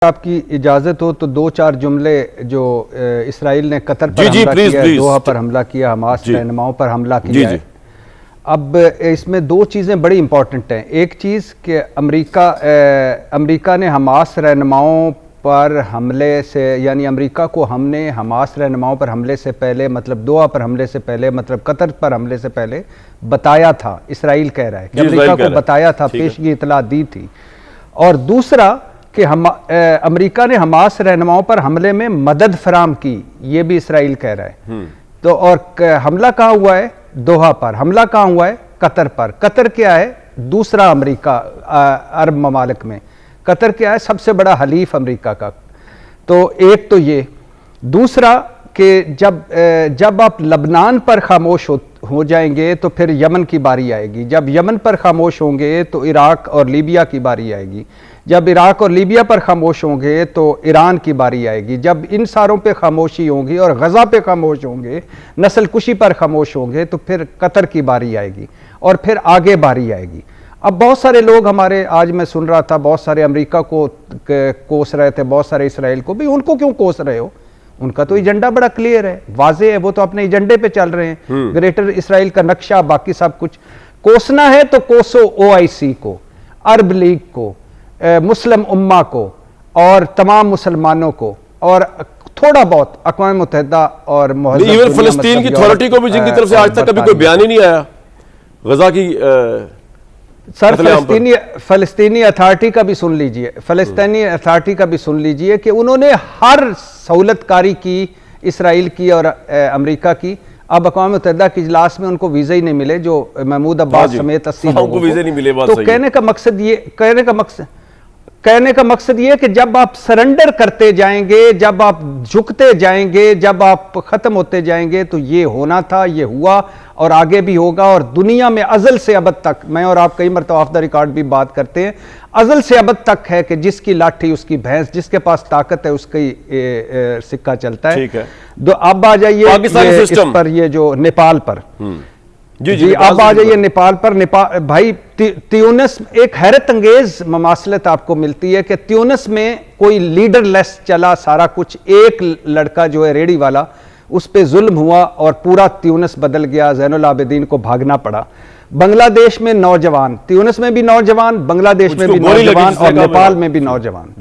आपकी इजाज़त हो तो दो चार जुमले जो इसराइल ने कतर पर हमला किया है, दोहा पर हमला किया, हमास रहनुमाओं पर हमला किया है। अब इसमें दो चीज़ें बड़ी इंपॉर्टेंट हैं। एक चीज़ कि अमेरिका ने हमास रहनुमाओं पर हमले से, यानी अमेरिका को हमने हमास रहनुमाओं पर हमले से पहले, मतलब दोहा पर हमले से पहले, मतलब कतर पर हमले से पहले बताया था। इसराइल कह रहा है कि अमेरिका को बताया था, पेशगी इतला दी थी। और दूसरा कि अमेरिका ने हमास रहनुमाओं पर हमले में मदद फराम की, ये भी इसराइल कह रहा है। तो और हमला कहाँ हुआ है? दोहा पर। हमला कहाँ हुआ है? कतर पर। कतर क्या है? दूसरा अमेरिका अरब ममालिक में कतर क्या है? सबसे बड़ा हलीफ अमेरिका का। तो एक तो ये, दूसरा कि जब आप लबनान पर खामोश हो जाएंगे तो फिर यमन की बारी आएगी। जब यमन पर खामोश होंगे तो इराक और लीबिया की बारी आएगी। जब इराक और लीबिया पर खामोश होंगे तो ईरान की बारी आएगी। जब इन सारों पे खामोशी होंगी और गजा पे खामोश होंगे, नस्ल कुशी पर खामोश होंगे, तो फिर कतर की बारी आएगी और फिर आगे बारी आएगी। अब बहुत सारे लोग हमारे, आज मैं सुन रहा था, बहुत सारे अमेरिका को कोस रहे थे, बहुत सारे इसराइल को भी। उनको क्यों कोस रहे हो? उनका तो एजेंडा बड़ा क्लियर है, वाजे है, वो तो अपने एजेंडे पे चल रहे हैं। ग्रेटर इसराइल का नक्शा, बाकी सब कुछ। कोसना है तो कोसो OIC को, अरब लीग को, मुस्लिम उम्मा को और तमाम मुसलमानों को, और थोड़ा बहुत अक़वाम मुत्तहिदा और इवन फलस्तीन की अथॉरिटी को भी, जिनकी तरफ से आज तक कभी कोई बयान ही नहीं आया गजा की। सर फलस्तीनी अथॉरिटी का भी सुन लीजिए, फलस्तीनी अथॉरिटी का भी सुन लीजिए कि उन्होंने हर सहूलतकारी की, इसराइल की और अमेरिका की। अब अक़वाम मुत्तहिदा के इजलास में उनको वीज़ा ही नहीं मिले, जो महमूद अब्बास समेत 80 लोगों को वीज़ा नहीं मिले। तो कहने का मकसद ये कि जब आप सरेंडर करते जाएंगे, जब आप झुकते जाएंगे, जब आप ख़त्म होते जाएंगे, तो ये होना था, ये हुआ और आगे भी होगा। और दुनिया में अज़ल से अबद तक, मैं और आप कई मरतबा ऑफ द रिकॉर्ड भी बात करते हैं, अज़ल से अबद तक है कि जिसकी लाठी उसकी भैंस, जिसके पास ताकत है उसका ही सिक्का चलता है। ठीक है। तो अब आ जाइए इस पर, ये जो नेपाल पर। जी अब आ जाइए नेपाल पर। नेपाल भाई, त्यूनिस, एक हैरत अंगेज ममासलत आपको मिलती है कि त्यूनिस में कोई लीडरलेस चला सारा कुछ। एक लड़का जो है रेडी वाला, उस पे जुल्म हुआ और पूरा त्यूनिस बदल गया, ज़ैनुल आबिदीन को भागना पड़ा। बांग्लादेश में नौजवान, त्यूनिस में भी नौजवान, बांग्लादेश में भी नौजवान और नेपाल में भी नौजवान।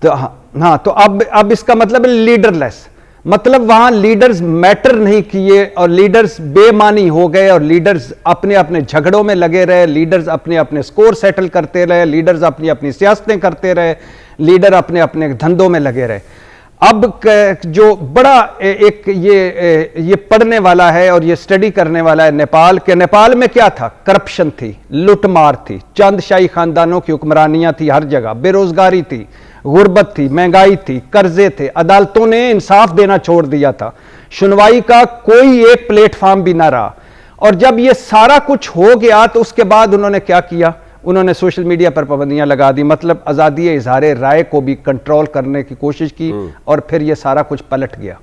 तो हाँ, तो अब इसका मतलब है लीडरलेस, मतलब वहां लीडर्स मैटर नहीं किए और लीडर्स बेमानी हो गए और लीडर्स अपने अपने झगड़ों में लगे रहे, लीडर्स अपने अपने स्कोर सेटल करते रहे, लीडर्स अपनी अपनी सियासतें करते रहे, लीडर अपने अपने धंधों में लगे रहे। अब जो बड़ा एक ये पढ़ने वाला है और ये स्टडी करने वाला है नेपाल के, नेपाल में क्या था? करप्शन थी, लुटमार थी, चंदशाही खानदानों की हुक्मरानियां थी हर जगह, बेरोजगारी थी, गुर्बत थी, महंगाई थी, कर्जे थे, अदालतों ने इंसाफ देना छोड़ दिया था, सुनवाई का कोई एक प्लेटफॉर्म भी ना रहा। और जब ये सारा कुछ हो गया तो उसके बाद उन्होंने क्या किया? उन्होंने सोशल मीडिया पर पाबंदियां लगा दी, मतलब आज़ादी इज़हार राय को भी कंट्रोल करने की कोशिश की और फिर ये सारा कुछ पलट गया।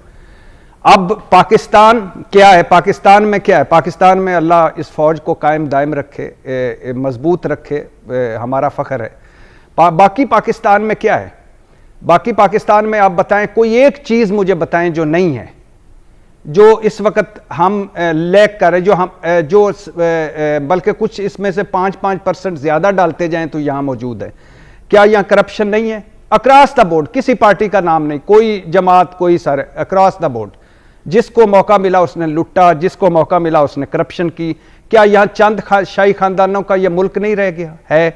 अब पाकिस्तान क्या है? पाकिस्तान में क्या है? पाकिस्तान में अल्लाह इस फौज को कायम दायम रखे, मजबूत रखे, हमारा फ़ख्र है। बाकी पाकिस्तान में क्या है? बाकी पाकिस्तान में आप बताएं, कोई एक चीज़ मुझे बताएं जो नहीं है, जो इस वक्त हम लैक कर रहे, बल्कि कुछ इसमें से 5% ज़्यादा डालते जाएं तो यहाँ मौजूद है। क्या यहाँ करप्शन नहीं है? अक्रॉस द बोर्ड, किसी पार्टी का नाम नहीं, कोई जमात, कोई सर, अक्रॉस द बोर्ड जिसको मौका मिला उसने लुटा, जिसको मौका मिला उसने करप्शन की। क्या यहाँ चंद शाही खानदानों का यह मुल्क नहीं रह गया है?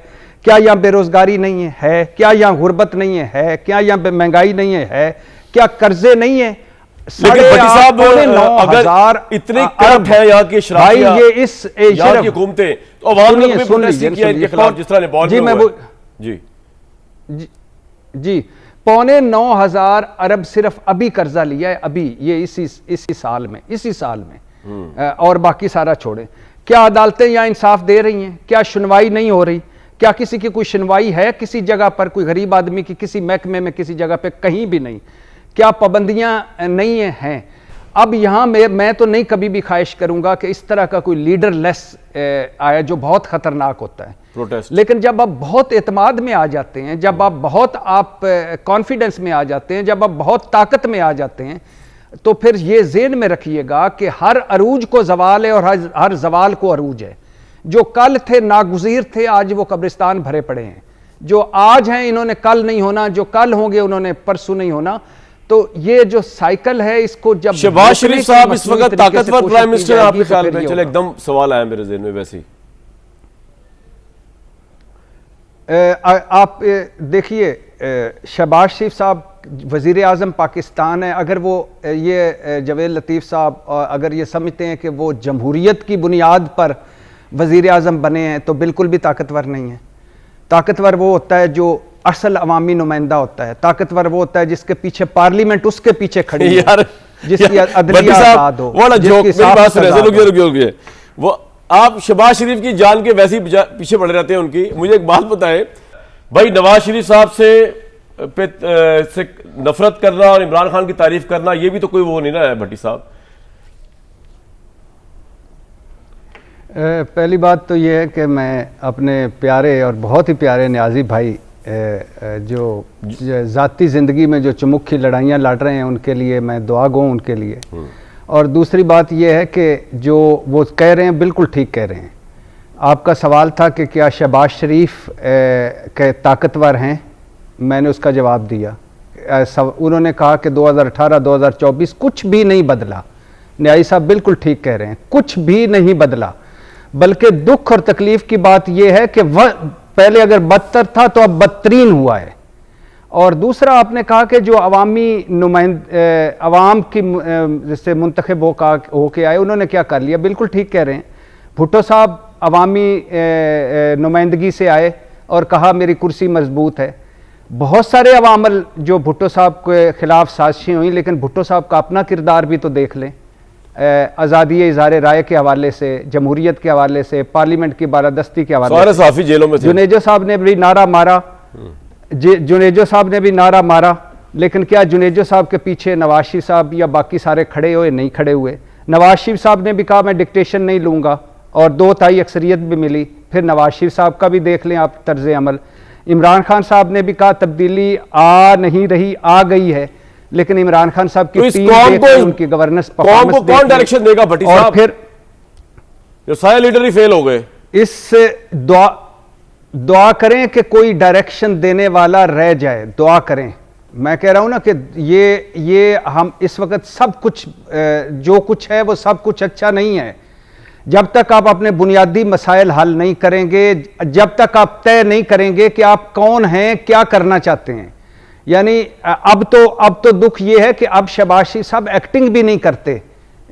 क्या यहाँ बेरोजगारी नहीं है? क्या यहाँ गुर्बत नहीं है? क्या यहाँ महंगाई नहीं है? क्या कर्जे नहीं है? लेकिन भट्टी साहब, अगर इतने करप्ट है यहाँ की शराफियां, ये इस यहाँ की हुकूमतें, तो अवाम ने भी प्रोटेस्ट किया इनके खिलाफ, जिस तरह नेपाल में हुआ है। जी 9,500 अरब सिर्फ अभी कर्जा लिया है, अभी ये इसी साल में, और बाकी सारा छोड़े। क्या अदालतें यहाँ इंसाफ दे रही हैं? क्या सुनवाई नहीं हो रही? क्या किसी की कोई सुनवाई है किसी जगह पर? कोई गरीब आदमी की किसी महकमे में, किसी जगह पे, कहीं भी नहीं। क्या पाबंदियां नहीं हैं? अब यहाँ मैं तो नहीं कभी भी ख्वाहिश करूंगा कि इस तरह का कोई लीडरलेस आया, जो बहुत खतरनाक होता है। प्रोटेस्ट। लेकिन जब आप बहुत एतमाद में आ जाते हैं, जब आप बहुत कॉन्फिडेंस में आ जाते हैं, जब आप बहुत ताकत में आ जाते हैं, तो फिर ये ज़हन में रखिएगा कि हर अरूज को जवाल है और हर जवाल को अरूज है। जो कल थे नागुज़ीर थे, आज वो कब्रिस्तान भरे पड़े हैं। जो आज हैं इन्होंने कल नहीं होना, जो कल होंगे उन्होंने परसों नहीं होना। तो ये जो साइकिल है, इसको जब शहबाज शरीफ साहब इस वक्त ताकतवर प्राइम मिनिस्टर आपके ख्याल में? चलो एकदम सवाल आया मेरे ज़हन में वैसे ही। आप देखिए, शहबाज शरीफ साहब वज़ीर आज़म पाकिस्तान है। अगर वो ये जवेद लतीफ़ साहब अगर ये समझते हैं कि वो जमहूरियत की बुनियाद पर वज़ीर आज़म बने हैं, तो बिल्कुल भी ताकतवर नहीं है। ताकतवर वो होता है जो असल अवामी नुमाइंदा होता है। ताकतवर वो होता है जिसके पीछे पार्लियामेंट उसके पीछे खड़ी है, यार जिसकी अदलिया आज़ाद हो। रुकिए, वो आप शहबाज शरीफ की जान के वैसे ही पीछे पड़े रहते हैं उनकी। मुझे एक बात बताएं भाई, नवाज शरीफ साहब से नफरत करना और इमरान खान की तारीफ करना, ये भी तो कोई वो नहीं ना है भट्टी साहब? पहली बात तो ये है कि मैं अपने प्यारे और बहुत ही प्यारे न्याजी भाई जो ज़ाती ज़िंदगी में जो चमुखी लड़ाइयाँ लड़ रहे हैं, उनके लिए मैं दुआ गो उनके लिए। और दूसरी बात यह है कि जो वो कह रहे हैं बिल्कुल ठीक कह रहे हैं। आपका सवाल था कि क्या शहबाज शरीफ के ताकतवर हैं, मैंने उसका जवाब दिया। उन्होंने कहा कि 2018-2024 कुछ भी नहीं बदला। न्यायी साहब बिल्कुल ठीक कह रहे हैं, कुछ भी नहीं बदला। बल्कि दुख और तकलीफ की बात यह है कि वह पहले अगर बदतर था तो अब बदतरीन हुआ है। और दूसरा आपने कहा कि जो अवामी अवाम की से मुंतखब होके आए, उन्होंने क्या कर लिया? बिल्कुल ठीक कह रहे हैं। भुट्टो साहब अवामी नुमाइंदगी से आए और कहा मेरी कुर्सी मजबूत है। बहुत सारे अवामल जो भुट्टो साहब के खिलाफ साजिशें हुई, लेकिन भुट्टो साहब का अपना किरदार भी तो देख लें। आज़ादी इज़हार राय के हवाले से, जमहूरियत के हवाले से, पार्लियामेंट की बालादस्ती के हवाले से जेलों में जुनेजो साहब ने भी नारा मारा, जुनेजो साहब ने भी नारा मारा, लेकिन क्या जुनेजो साहब के पीछे नवाज शरीफ साहब या बाकी सारे खड़े हुए? नहीं खड़े हुए। नवाज शरीफ साहब ने भी कहा मैं डिक्टेशन नहीं लूँगा और 2/3 अक्सरियत भी मिली। फिर नवाज शरीफ साहब का भी देख लें आप तर्ज अमल। इमरान खान साहब ने भी कहा तब्दीली आ नहीं रही, आ गई है, लेकिन इमरान खान साहब की टीम उनकी गवर्नेंस कौन डायरेक्शन देगा भट्टी साहब? और फिर जो सारे लीडर ही फेल हो गए। इस दुआ करें कि कोई डायरेक्शन देने वाला रह जाए, दुआ करें। मैं कह रहा हूं ना कि ये हम इस वक्त सब कुछ जो कुछ है वो सब कुछ अच्छा नहीं है। जब तक आप अपने बुनियादी मसाइल हल नहीं करेंगे, जब तक आप तय नहीं करेंगे कि आप कौन हैं, क्या करना चाहते हैं। यानी अब तो दुख ये है कि अब शहबाज शरीफ साहब एक्टिंग भी नहीं करते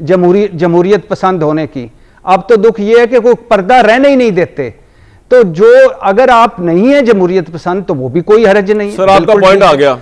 जमहूरियत पसंद होने की। अब तो दुख ये है कि कोई पर्दा रहने ही नहीं देते। तो जो अगर आप नहीं है जमहूरियत पसंद, तो वो भी कोई हर्ज नहीं है। सर आपका पॉइंट आ गया।